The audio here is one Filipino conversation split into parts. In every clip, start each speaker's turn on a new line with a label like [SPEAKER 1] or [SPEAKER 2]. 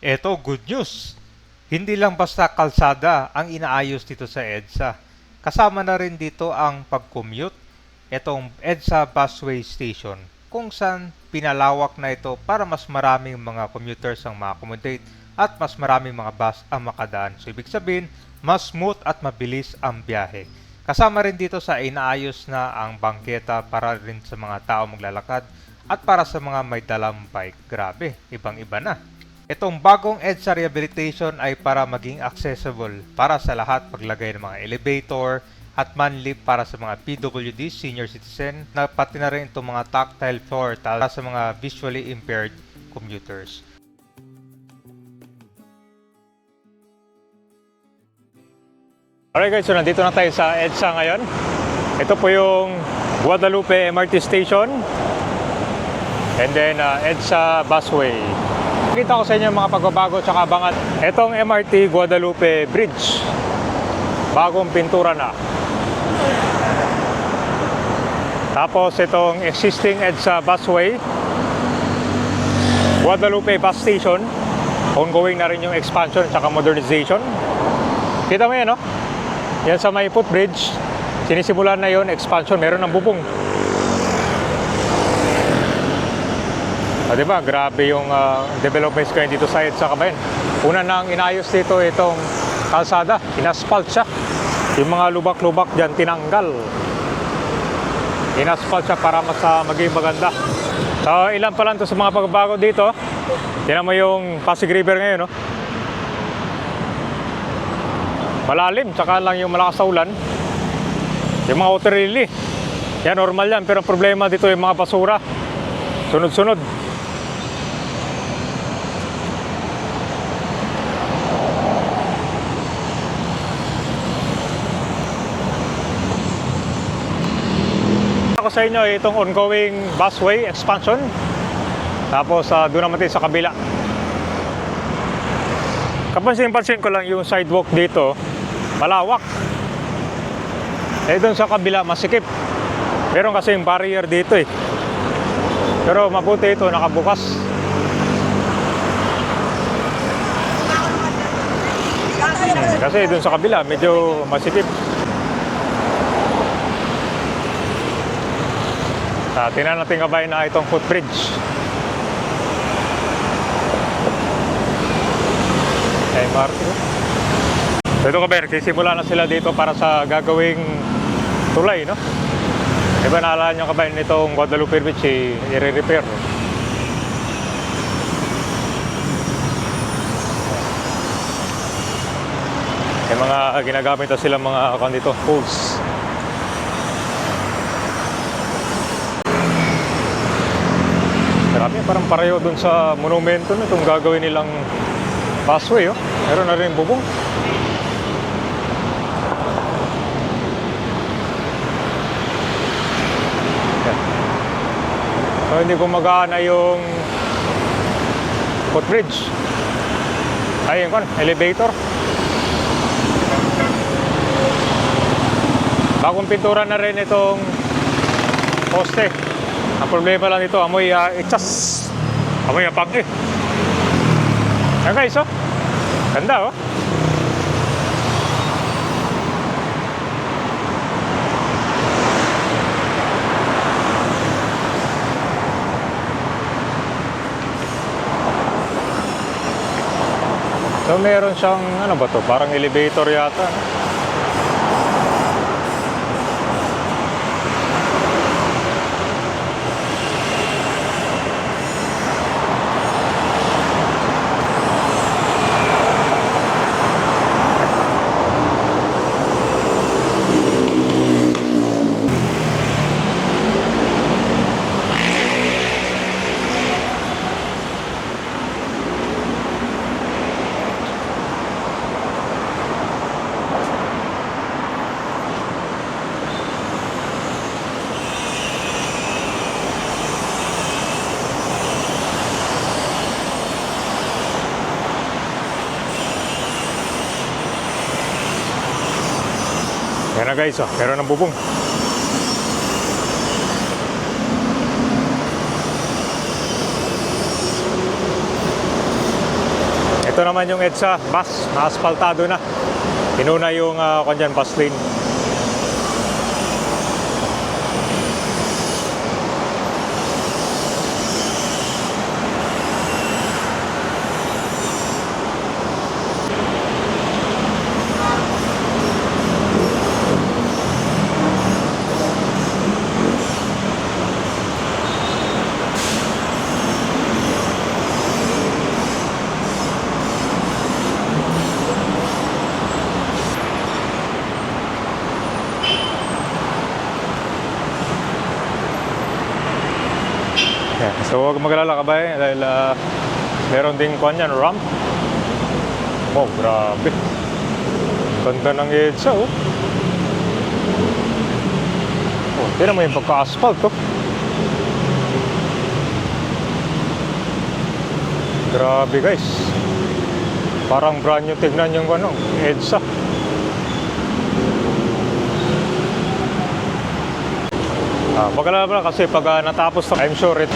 [SPEAKER 1] Eto, good news! Hindi lang basta kalsada ang inaayos dito sa EDSA. Kasama na rin dito ang pag-commute, etong EDSA Busway Station, kung saan pinalawak na ito para mas maraming mga commuters ang ma-accommodate at mas maraming mga bus ang makadaan. So ibig sabihin, mas smooth at mabilis ang biyahe. Kasama rin dito sa inaayos na ang bangketa para rin sa mga tao maglalakad at para sa mga may dalang bike. Grabe, ibang-iba na. Itong bagong EDSA Rehabilitation ay para maging accessible para sa lahat, paglagay ng mga elevator at manlift para sa mga PWD, senior citizen, na pati na rin itong mga tactile floor para sa mga visually impaired commuters. Alright guys, so nandito na tayo sa EDSA ngayon. Ito po yung Guadalupe MRT Station and then EDSA Busway. Kita ko sa inyo mga pagbabago at abangan. Itong MRT Guadalupe Bridge, bagong pintura na. Tapos itong existing EDSA Busway, Guadalupe Bus Station, ongoing na rin yung expansion at modernization. Kita mo yan, no? Yan sa may footbridge, sinisimulan na yon, expansion, meron ng bubong. Diba, grabe yung developments ngayon dito sa EDSA Kabayan. Una nang inayos dito itong kalsada, inaspalt siya. Yung mga lubak-lubak dyan tinanggal. Inaspalt siya para mas maging maganda. So ilan pa lang to sa mga pagbabago dito. Tingnan mo yung Pasig River ngayon, no? Malalim, tsaka lang yung malakas na ulan. Yung mga water lily, yan normal yan, pero ang problema dito yung mga basura. Sunod-sunod. Ako sa inyo itong ongoing busway expansion, tapos doon naman tayo sa kabila. Kapansin-pansin ko lang yung sidewalk dito malawak, doon sa kabila masikip. Meron kasi yung barrier dito pero mabuti ito nakabukas. Kasi doon sa kabila medyo masikip. Tingnan natin kabay na itong footbridge. MRT. So ito kabay, nagsisimula na sila dito para sa gagawing tulay, no? Diba naalala nyo kabay nitong Guadalupe Bridge, i-repair. May mga ginagamit na silang mga dito, poles. Marami, parang pareho dun sa monumento na itong gagawin nilang busway, meron na rin bubong. So hindi gumagana yung footbridge. Ayun kan, elevator. Bagong pintura na rin itong poste. Ang problema lang dito, amoy itas. Amoy apag Yan guys, ganda, So meron siyang, ano ba to? Parang elevator yata, no? Yan na guys, meron ng bubong.
[SPEAKER 2] Ito naman yung EDSA bus, na-asphaltado na. Inuna yung kanyan bus lane. Yeah. So huwag mag-alala kabay dahil meron ding kanyan ramp. Oh, grabe. Ganda ng EDSA, oh. Oh, tignan mo yung pagka-asphalt, oh. Grabe, guys. Parang brand new tignan yung EDSA. Mag-alala pala kasi pag natapos to, I'm sure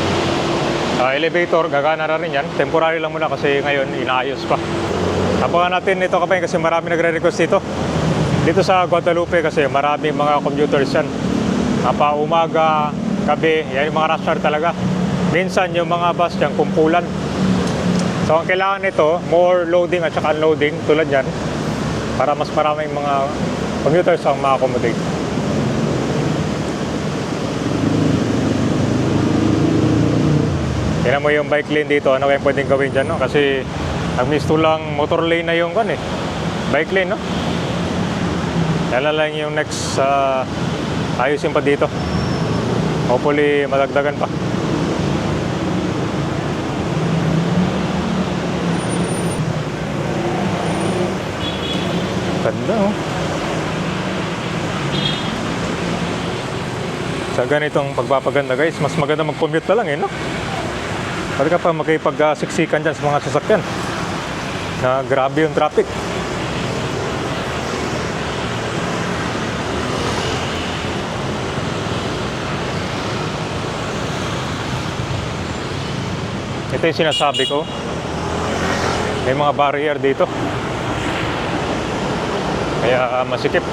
[SPEAKER 2] elevator, gagana na rin yan. Temporary lang muna kasi ngayon inaayos pa. Tapakan natin ito kapay kasi marami nagre-request dito. Dito sa Guadalupe kasi maraming mga commuters yan. Umaga, gabi, yan yung mga rush hour talaga. Minsan yung mga bus dyan kumpulan. So ang kailangan nito, more loading at saka unloading tulad yan para mas maraming mga commuters ang ma-accommodate. Tingnan mo yung bike lane dito, ano kayang pwedeng gawin dyan, no? Kasi nag-misto lang motor lane na yung bike lane, no? Kaya lang yung next ayusin pa dito. Hopefully madagdagan pa. Ganda, oh. Sa ganitong pagpapaganda, guys, mas maganda mag-commute na lang, no? Pwede ka pa makipag-siksikan dyan sa mga sasakyan na grabe yung traffic. Ito yung sinasabi ko. May mga barrier dito. Kaya masikip.